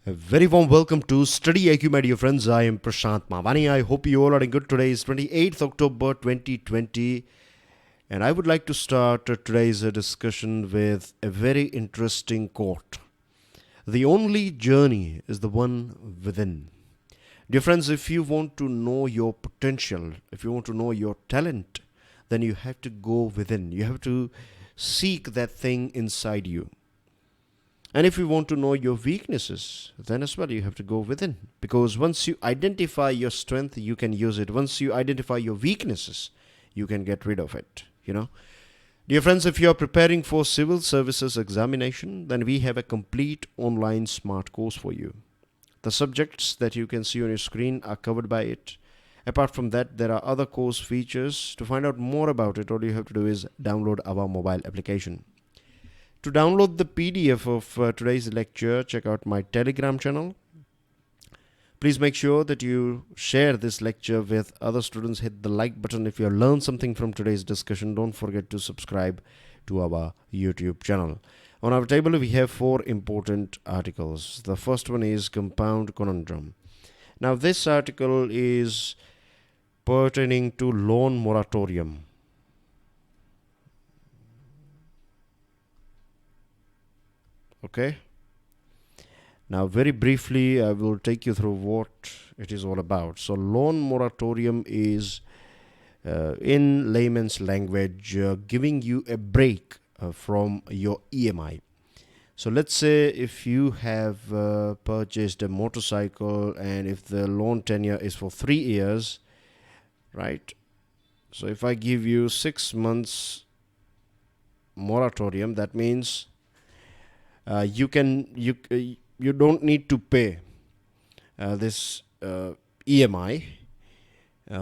A very warm welcome to StudyIQ, my dear friends. I am Prashant Mavani. I hope you all are doing good. Today is 28th October 2020, and I would like to start today's discussion with a very interesting quote. The only journey is the one within. Dear friends, if you want to know your potential, if you want to know your talent, then you have to go within. You have to seek that thing inside you. And if you want to know your weaknesses, then as well you have to go within. Because once you identify your strength, you can use it. Once you identify your weaknesses, you can get rid of it. Dear friends, if you are preparing for Civil Services Examination, then we have a complete online smart course for you. The subjects that you can see on your screen are covered by it. Apart from that, there are other course features. To find out more about it, all you have to do is download our mobile application. To download the PDF of today's lecture, check out my Telegram channel. Please make sure that you share this lecture with other students. Hit the like button if you learned something from today's discussion. Don't forget to subscribe to our YouTube channel. On our table, we have 4 important articles. The first one is Compound Conundrum. Now, this article is pertaining to loan moratorium. Okay. Now, very briefly, I will take you through what it is all about. So, loan moratorium is, in layman's language, giving you a break from your EMI. So, let's say if you have purchased a motorcycle and if the loan tenure is for 3 years, right? So, if I give you 6 months moratorium, that means you don't need to pay this EMI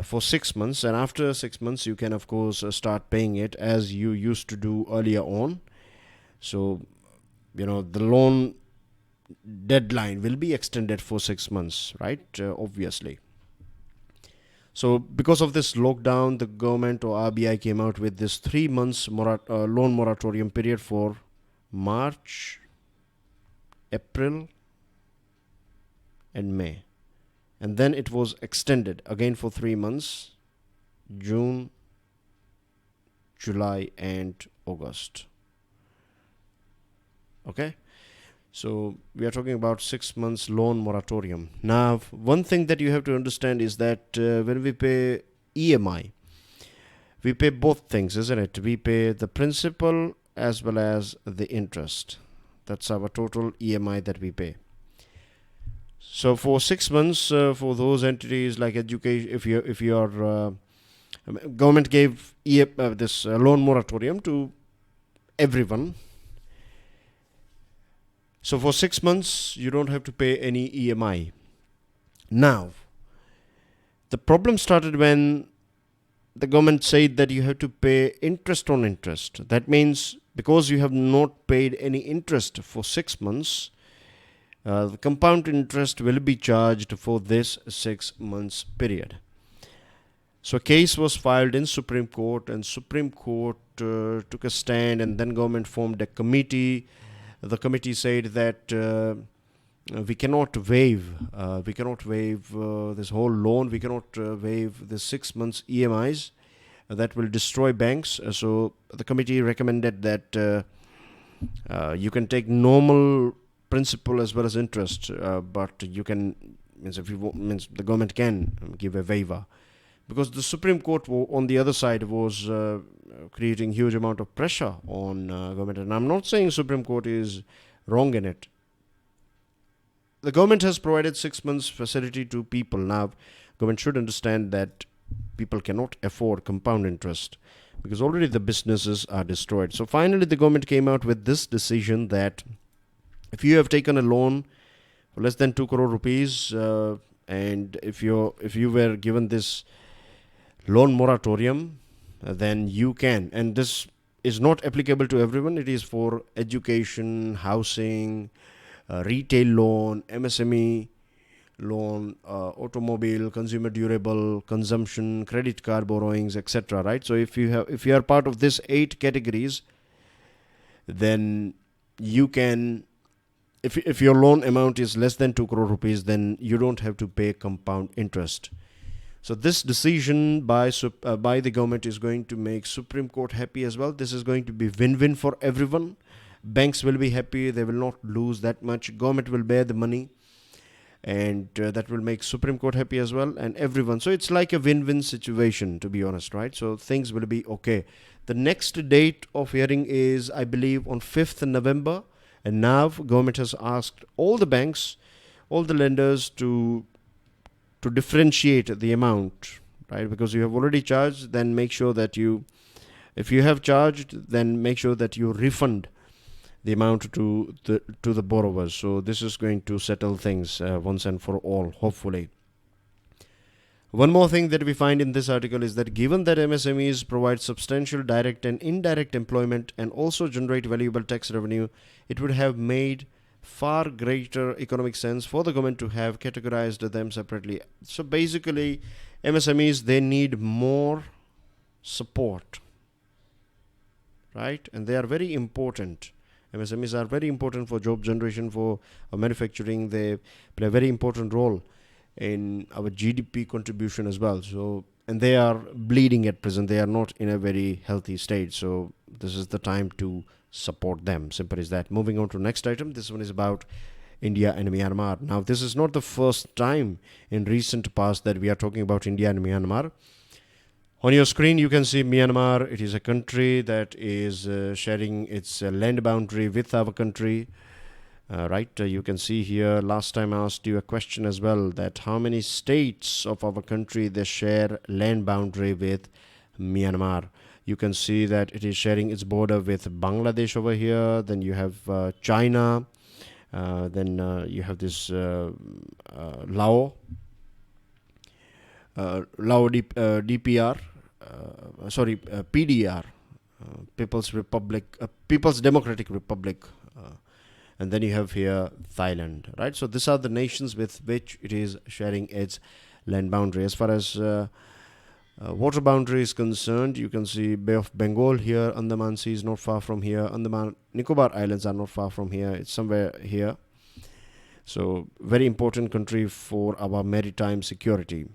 for 6 months, and after 6 months you can of course start paying it as you used to do earlier on. So the loan deadline will be extended for 6 months, right? Obviously. So because of this lockdown, the government or RBI came out with this 3 months loan moratorium period for March, April and May, and then it was extended again for 3 months, June, July and August. Okay, so we are talking about 6 months loan moratorium. Now, one thing that you have to understand is that when we pay EMI, we pay both things, isn't it? We pay the principal as well as the interest. That's our total EMI that we pay. So for 6 months, for those entities like education, if your government gave this loan moratorium to everyone. So for 6 months, you don't have to pay any EMI. Now, the problem started when the government said that you have to pay interest on interest. That means because you have not paid any interest for 6 months, the compound interest will be charged for this 6 months period. So a case was filed in Supreme Court, and Supreme Court took a stand, and then government formed a committee. The committee said that we cannot waive this whole loan. We cannot waive the 6 months EMIs. That will destroy banks. So the committee recommended that you can take normal principal as well as interest, but you can the government can give a waiver, because the Supreme Court on the other side was creating huge amount of pressure on government. And I'm not saying Supreme Court is wrong in it. The government has provided 6 months facility to people. Now, government should understand that people cannot afford compound interest because already the businesses are destroyed. So finally, the government came out with this decision that if you have taken a loan for less than 2 crore rupees, and if you were given this loan moratorium, then you can. And this is not applicable to everyone. It is for education, housing, retail loan, MSME loan, automobile, consumer durable, consumption, credit card borrowings, etc. Right? So if you are part of this 8 categories, then you can if your loan amount is less than 2 crore rupees, then you don't have to pay compound interest. So this decision by the government is going to make Supreme Court happy as well. This is going to be win-win for everyone. Banks will be happy. They will not lose that much. Government will bear the money. And that will make Supreme Court happy as well, and everyone. So it's like a win-win situation, to be honest, right? So things will be okay. The next date of hearing is, I believe, on 5th November. And now government has asked all the banks, all the lenders to differentiate the amount, right? Because you have already charged, then make sure that if you have charged, then make sure that you refund the amount to the borrowers. So this is going to settle things once and for all, hopefully. One more thing that we find in this article is that given that MSMEs provide substantial direct and indirect employment and also generate valuable tax revenue, it would have made far greater economic sense for the government to have categorized them separately. So basically, MSMEs, they need more support, right? And they are very important. MSMEs are very important for job generation, for manufacturing. They play a very important role in our GDP contribution as well. So, and they are bleeding at present. They are not in a very healthy state. So this is the time to support them. Simple as that. Moving on to next item. This one is about India and Myanmar. Now, this is not the first time in recent past that we are talking about India and Myanmar. On your screen, you can see Myanmar. It is a country that is sharing its land boundary with our country. Right, you can see here, last time I asked you a question as well, that how many states of our country they share land boundary with Myanmar. You can see that it is sharing its border with Bangladesh over here. Then you have China. Then you have this Lao DPR, PDR, People's Democratic Republic, and then you have here Thailand, right? So these are the nations with which it is sharing its land boundary. As far as water boundary is concerned, you can see Bay of Bengal here, Andaman Sea is not far from here, Andaman Nicobar Islands are not far from here, it's somewhere here. So very important country for our maritime security.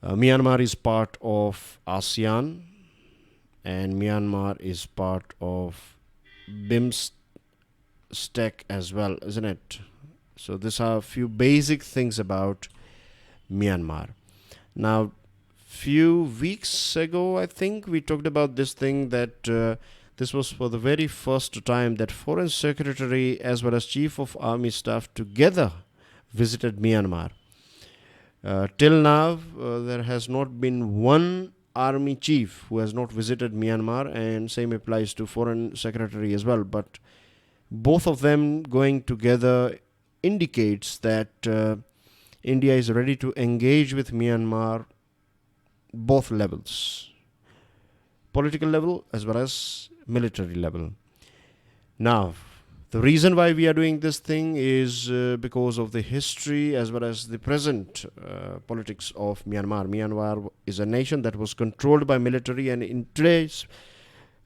Myanmar is part of ASEAN, and Myanmar is part of BIMSTEC as well, isn't it? So these are a few basic things about Myanmar. Now, few weeks ago, I think we talked about this thing that this was for the very first time that Foreign Secretary as well as Chief of Army Staff together visited Myanmar. Till now, there has not been one army chief who has not visited Myanmar, and same applies to Foreign Secretary as well. But both of them going together indicates that India is ready to engage with Myanmar both levels, political level as well as military level. Now, the reason why we are doing this thing is because of the history as well as the present politics of Myanmar. Myanmar is a nation that was controlled by military, and in today's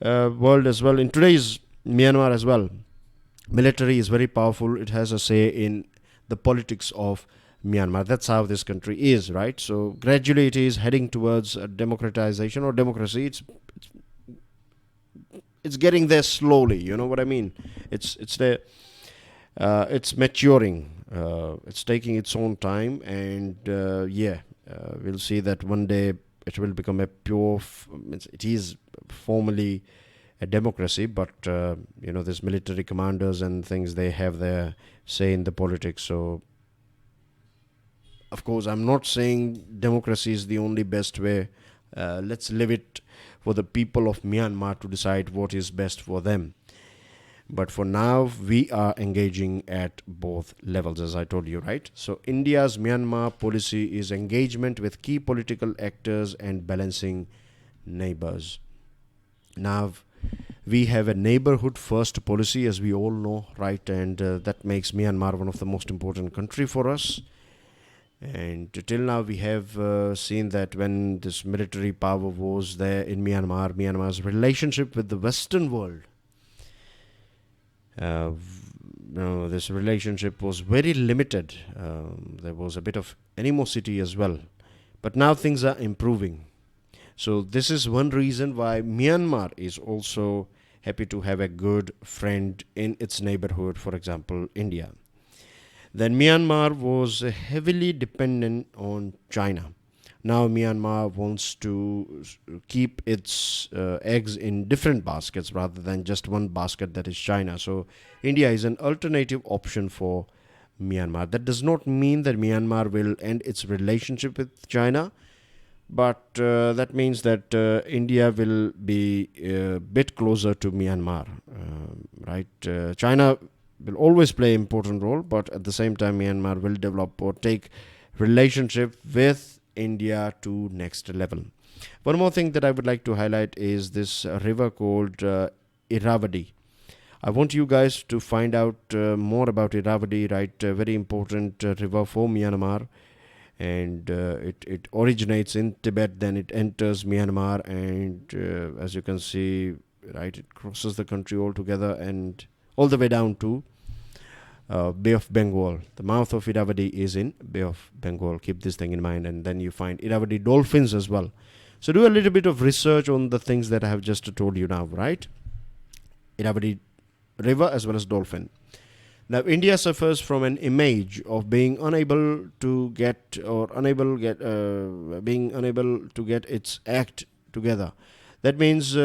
world as well, in today's Myanmar as well, military is very powerful. It has a say in the politics of Myanmar. That's how this country is, right? So gradually it is heading towards a democratization or democracy. It's getting there slowly, you know what I mean? It's there. It's maturing. It's taking its own time, and we'll see that one day it will become a pure. It is formally a democracy, but these military commanders and things, they have their say in the politics. So, of course, I'm not saying democracy is the only best way. Let's leave it for the people of Myanmar to decide what is best for them. But for now, we are engaging at both levels, as I told you, right? So India's Myanmar policy is engagement with key political actors and balancing neighbors. Now, we have a neighborhood first policy, as we all know, right? And that makes Myanmar one of the most important country for us. And till now, we have seen that when this military power was there in Myanmar, Myanmar's relationship with the Western world this relationship was very limited. There was a bit of animosity as well. But now things are improving. So this is one reason why Myanmar is also happy to have a good friend in its neighborhood, for example, India. Then Myanmar was heavily dependent on China. Now Myanmar wants to keep its eggs in different baskets rather than just one basket, that is China. So India is an alternative option for Myanmar. That does not mean that Myanmar will end its relationship with China, but that means that India will be a bit closer to Myanmar, right? China will always play an important role, but at the same time Myanmar will develop or take relationship with India to next level. One more thing that I would like to highlight is this river called Irrawaddy. I want you guys to find out more about Irrawaddy, right? A very important river for Myanmar, and it originates in Tibet, then it enters Myanmar, and as you can see, right, it crosses the country altogether and all the way down to Bay of Bengal. The mouth of Irrawaddy is in Bay of Bengal. Keep this thing in mind. And then you find Irrawaddy dolphins as well. So do a little bit of research on the things that I have just told you now, right? Irrawaddy river as well as dolphin. Now India suffers from an image of being unable to get its act together. That means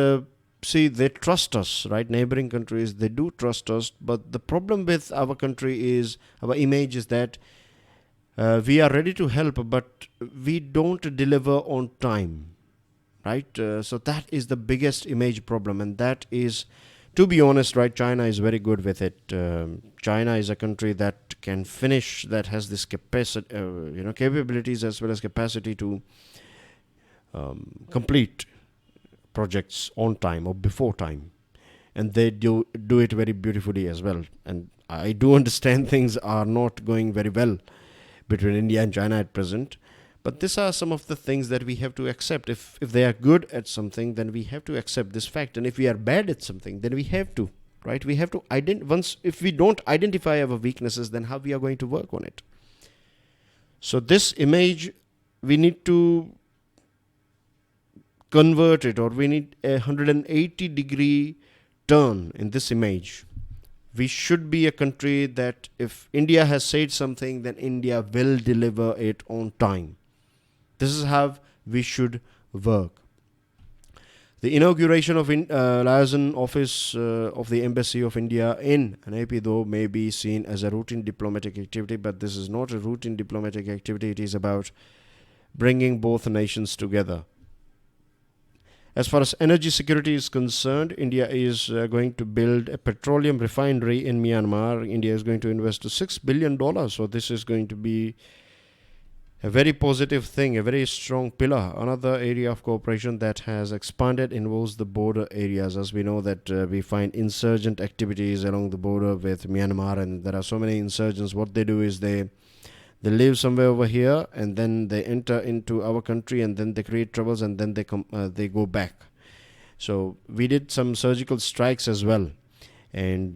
see, they trust us, right? Neighboring countries, they do trust us, but the problem with our country is, our image is that we are ready to help, but we don't deliver on time, right? So that is the biggest image problem, and that is, to be honest, right, China is very good with it. China is a country that can finish, that has this capacity, capabilities as well as capacity to complete projects on time or before time, and they do it very beautifully as well. And I do understand things are not going very well between India and China at present, but these are some of the things that we have to accept. If they are good at something, then we have to accept this fact, and if we are bad at something, then we have to, right? We have to if we don't identify our weaknesses, then how we are going to work on it? So this image, we need to convert it, or we need a 180-degree turn in this image. We should be a country that if India has said something, then India will deliver it on time. This is how we should work. The inauguration of liaison office of the Embassy of India in Naypyi, though, may be seen as a routine diplomatic activity, but this is not a routine diplomatic activity. It is about bringing both nations together. As far as energy security is concerned, India is going to build a petroleum refinery in Myanmar. India is going to invest $6 billion. So this is going to be a very positive thing, a very strong pillar. Another area of cooperation that has expanded involves the border areas. As we know that we find insurgent activities along the border with Myanmar, and there are so many insurgents. What they do is they live somewhere over here, and then they enter into our country, and then they create troubles, and then they go back. So we did some surgical strikes as well, and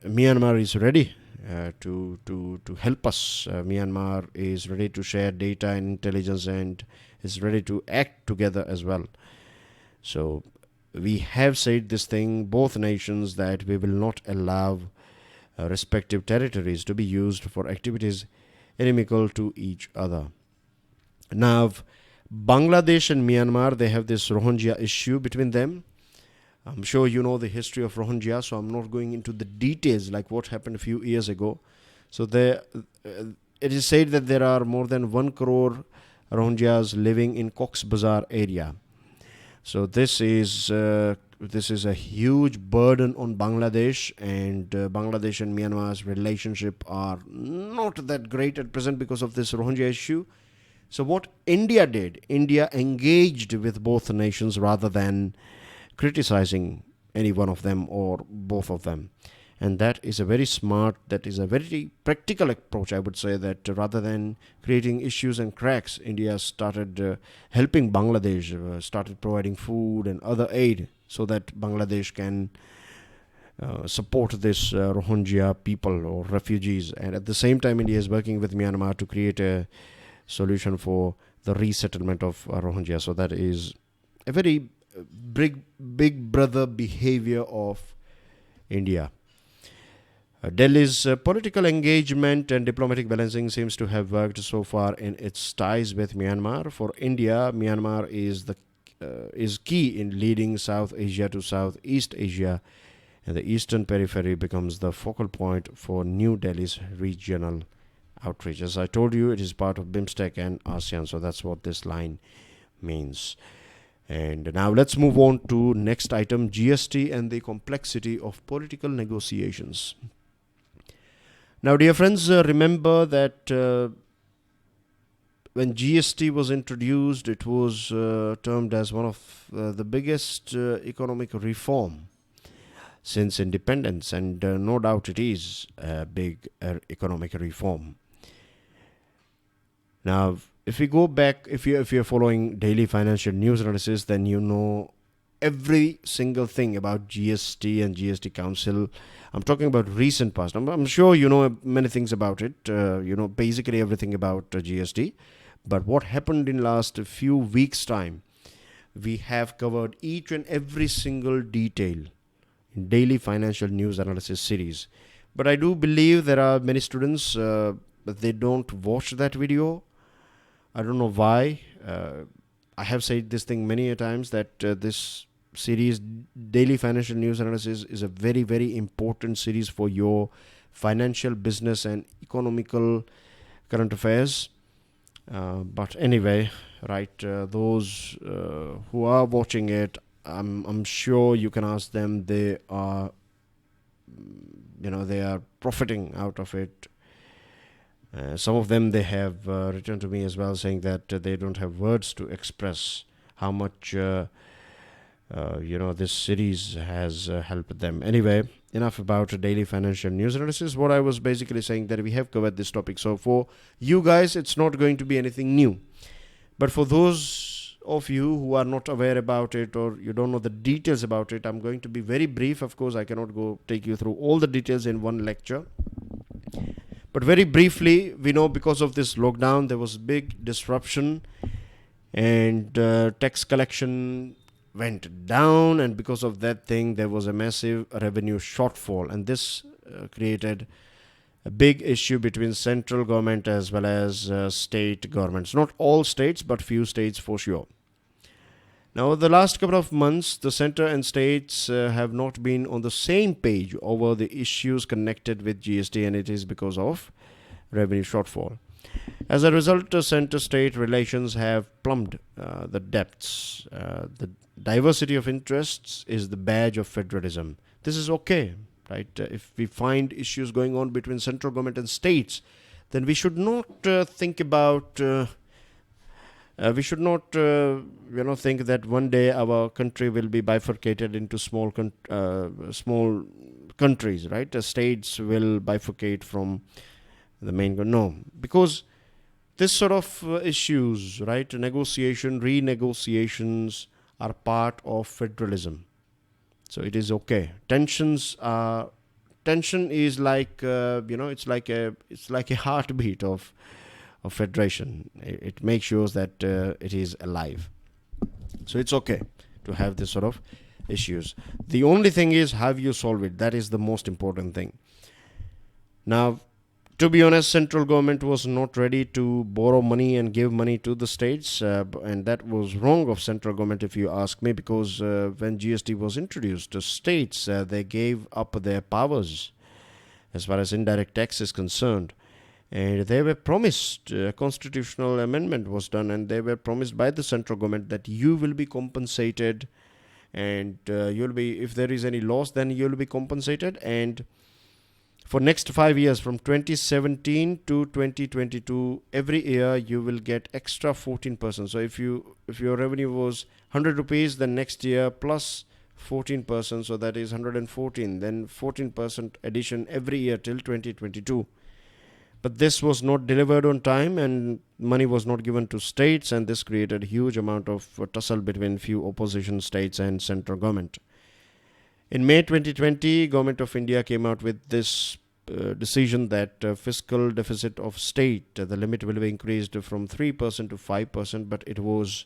Myanmar is ready to help us. Myanmar is ready to share data and intelligence, and is ready to act together as well. So we have said this thing, both nations, that we will not allow respective territories to be used for activities inimical to each other. Now, Bangladesh and Myanmar, they have this Rohingya issue between them. I'm sure you know the history of Rohingya, so I'm not going into the details like what happened a few years ago. So it is said that there are more than 1 crore Rohingyas living in Cox's Bazar area. So this is a huge burden on Bangladesh, and Bangladesh and Myanmar's relationship are not that great at present because of this Rohingya issue. So what India did, India engaged with both nations rather than criticizing any one of them or both of them. And that is a very smart, that is a very practical approach, I would say, that rather than creating issues and cracks, India started helping Bangladesh, started providing food and other aid so that Bangladesh can support this Rohingya people or refugees. And at the same time, India is working with Myanmar to create a solution for the resettlement of Rohingya. So that is a very big brother behavior of India. Delhi's political engagement and diplomatic balancing seems to have worked so far in its ties with Myanmar. For India, Myanmar is key in leading South Asia to Southeast Asia, and the eastern periphery becomes the focal point for New Delhi's regional outreach. As I told you, it is part of BIMSTEC and ASEAN, so that's what this line means. And now let's move on to next item, GST and the complexity of political negotiations. Now, dear friends, remember that when GST was introduced, it was termed as one of the biggest economic reform since independence, and no doubt it is a big economic reform. Now, if we go back, if you're following daily financial news analysis, then you know every single thing about GST and GST Council. I'm talking about recent past. I'm sure you know many things about it. You know basically everything about GST. But what happened in last few weeks' time, we have covered each and every single detail in daily financial news analysis series. But I do believe there are many students that they don't watch that video. I don't know why. I have said this thing many a times that this series, daily financial news analysis, is a very, very important series for your financial, business and economical current affairs. But anyway, right, those who are watching it, I'm sure you can ask them. They are, they are profiting out of it. Some of them, they have written to me as well, saying that they don't have words to express how much this series has helped them. Anyway, enough about daily financial news analysis. What I was basically saying that we have covered this topic. So for you guys, it's not going to be anything new. But for those of you who are not aware about it or you don't know the details about it, I'm going to be very brief. Of course, I cannot go take you through all the details in one lecture. But very briefly, we know because of this lockdown, there was big disruption and tax collection went down, and because of that thing, there was a massive revenue shortfall, and this created a big issue between central government as well as state governments. Not all states, but few states for sure. Now, the last couple of months, the center and states have not been on the same page over the issues connected with GST, and it is because of revenue shortfall. As a result, center-state relations have plumbed the depths. The diversity of interests is the badge of federalism. This is okay, right? If we find issues going on between central government and states, then we should not think about... we should not, think that one day our country will be bifurcated into small countries, right? The states will bifurcate from the main. No, because this sort of issues, right? Renegotiations are part of federalism, so it is okay. Tension is like it's like a heartbeat of federation. It makes sure that it is alive. So it's okay to have this sort of issues. The only thing is, have you solved it? That is the most important thing. Now, to be honest, central government was not ready to borrow money and give money to the states, and that was wrong of central government if you ask me, because when GST was introduced, the states, they gave up their powers as far as indirect tax is concerned. And they were promised, a constitutional amendment was done, and they were promised by the central government that you will be compensated, and you'll be, if there is any loss, then you'll be compensated. And for next 5 years, from 2017 to 2022, every year you will get extra 14%. So if your revenue was 100 rupees, then next year plus 14%, so that is 114. Then 14% addition every year till 2022. But this was not delivered on time, and money was not given to states, and this created a huge amount of tussle between few opposition states and central government. In May 2020, Government of India came out with this decision that fiscal deficit of state, the limit will be increased from 3% to 5%, but it was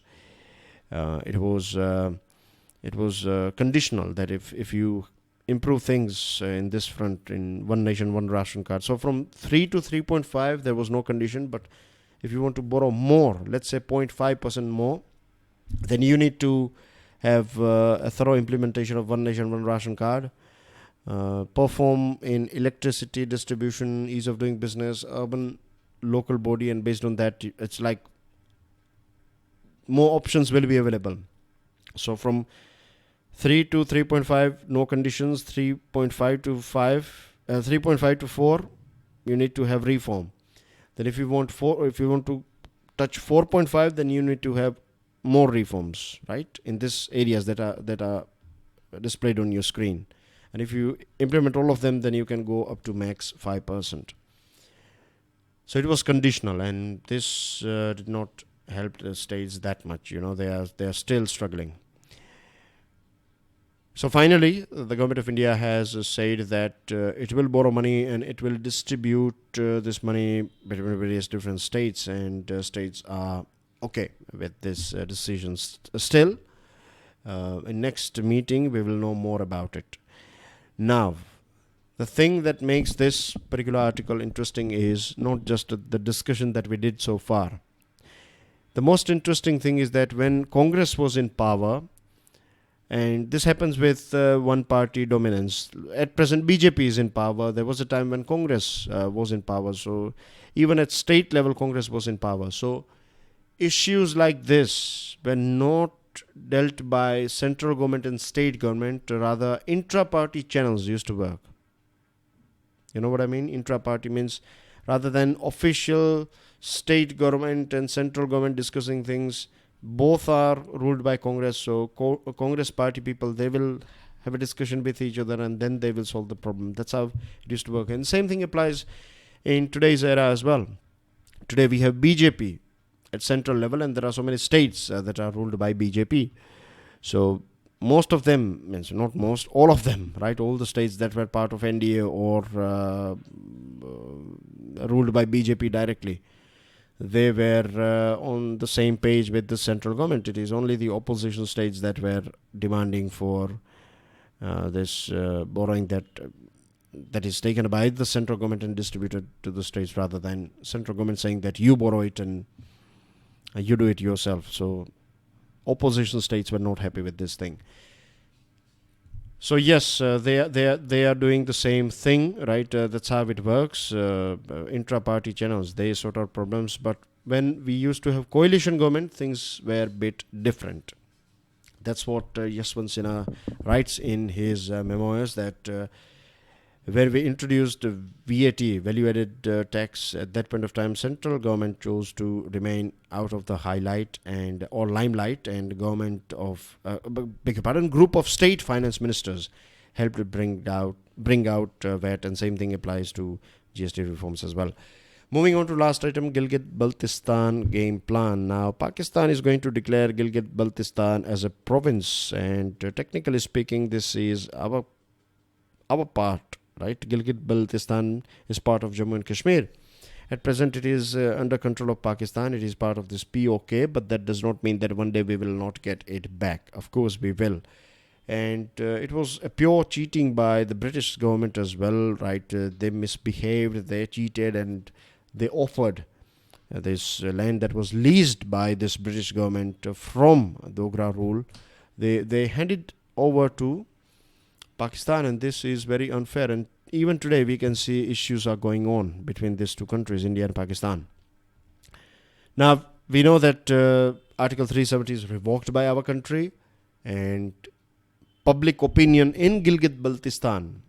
conditional, that if you improve things in this front, in one nation, one ration card. So from 3 to 3.5, there was no condition, but if you want to borrow more, let's say 0.5% more, then you need to have a thorough implementation of one nation, one ration card, perform in electricity distribution, ease of doing business, urban local body, and based on that, it's like more options will be available. So from 3 to 3.5, no conditions. 3.5 to 3.5 to 4, you need to have reform. Then if you want to touch 4.5, then you need to have more reforms, right, in these areas that are displayed on your screen. And if you implement all of them, then you can go up to max 5%. So it was conditional, and this did not help the states that much. They are still struggling. So finally, the Government of India has said that it will borrow money and it will distribute this money between various different states, and states are okay with this decision. Still, in next meeting, we will know more about it. Now, the thing that makes this particular article interesting is not just the discussion that we did so far. The most interesting thing is that when Congress was in power, and this happens with one-party dominance. At present, BJP is in power. There was a time when Congress was in power. So even at state level, Congress was in power. So issues like this were not dealt by central government and state government. Rather, intra-party channels used to work. You know what I mean? Intra-party means rather than official state government and central government discussing things, both are ruled by Congress. So Congress party people, they will have a discussion with each other and then they will solve the problem. That's how it used to work. And same thing applies in today's era as well. Today we have BJP at central level, and there are so many states that are ruled by BJP. So most of them, means not most, all of them, right? All the states that were part of NDA or ruled by BJP directly, they were on the same page with the central government. It is only the opposition states that were demanding for this borrowing that is taken by the central government and distributed to the states, rather than central government saying that you borrow it and you do it yourself. So opposition states were not happy with this thing. So yes, they are doing the same thing, right? That's how it works. Intra-party channels, they sort out problems. But when we used to have coalition government, things were a bit different. That's what Yashwant Sinha writes in his memoirs, that where we introduced VAT, value-added tax, at that point of time, central government chose to remain out of the highlight or limelight, and government of, group of state finance ministers helped to bring out VAT, and same thing applies to GST reforms as well. Moving on to last item, Gilgit-Baltistan game plan. Now, Pakistan is going to declare Gilgit-Baltistan as a province, and technically speaking, this is our part. Right, Gilgit-Baltistan is part of Jammu and Kashmir. At present, it is under control of Pakistan. It is part of this POK, but that does not mean that one day we will not get it back. Of course, we will. And it was a pure cheating by the British government as well, right? They misbehaved, they cheated, and they offered this land that was leased by this British government from Dogra rule. They handed over to Pakistan, and this is very unfair. And even today we can see issues are going on between these two countries, India and Pakistan. Now we know that Article 370 is revoked by our country, and public opinion in Gilgit-Baltistan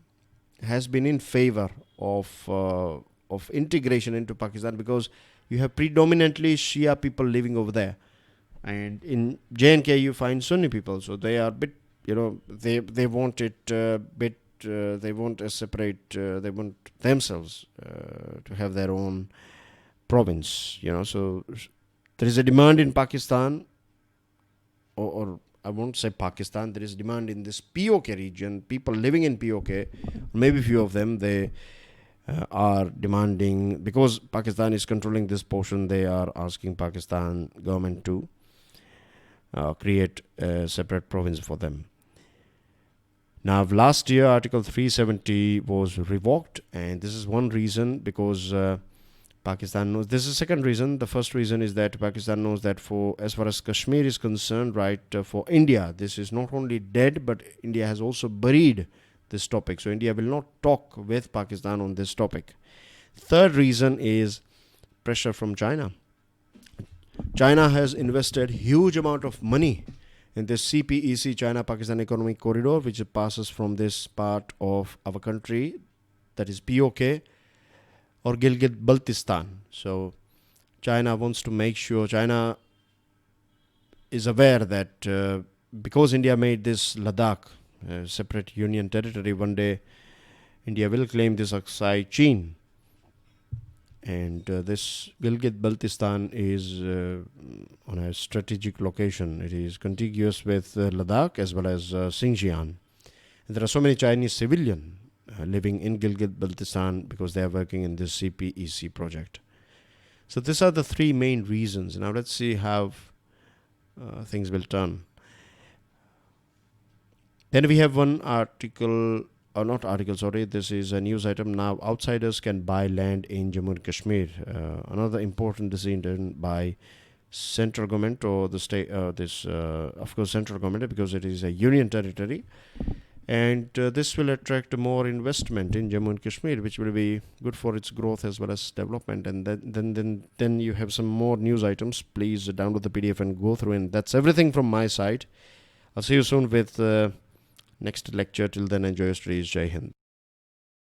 has been in favor of integration into Pakistan, because you have predominantly Shia people living over there, and in J&K you find Sunni people, so they are a bit, they want it they want a separate, they want themselves to have their own province, so there is a demand in Pakistan, or I won't say Pakistan. There is demand in this POK region. People living in POK, maybe few of them, they are demanding, because Pakistan is controlling this portion, they are asking Pakistan government to create a separate province for them. Now, last year, Article 370 was revoked, and this is one reason, because Pakistan knows. This is the second reason. The first reason is that Pakistan knows that for as far as Kashmir is concerned, right, for India, this is not only dead, but India has also buried this topic. So India will not talk with Pakistan on this topic. Third reason is pressure from China. China has invested huge amount of money in this CPEC, China-Pakistan Economic Corridor, which passes from this part of our country, that is POK, or Gilgit-Baltistan. So China wants to make sure, China is aware that because India made this Ladakh a separate union territory, one day India will claim this Aksai Chin. And this Gilgit-Baltistan is on a strategic location. It is contiguous with Ladakh as well as Xinjiang. There are so many Chinese civilians living in Gilgit-Baltistan because they are working in this CPEC project. So these are the three main reasons. Now let's see how things will turn. Then we have one article, or not article, sorry, this is a news item. Now outsiders can buy land in Jammu and Kashmir. Another important decision by central government or the state, of course central government, because it is a union territory. And this will attract more investment in Jammu and Kashmir, which will be good for its growth as well as development. And then you have some more news items. Please download the PDF and go through. And that's everything from my side. I'll see you soon with next lecture. Till then, enjoy your studies. Jai Hind.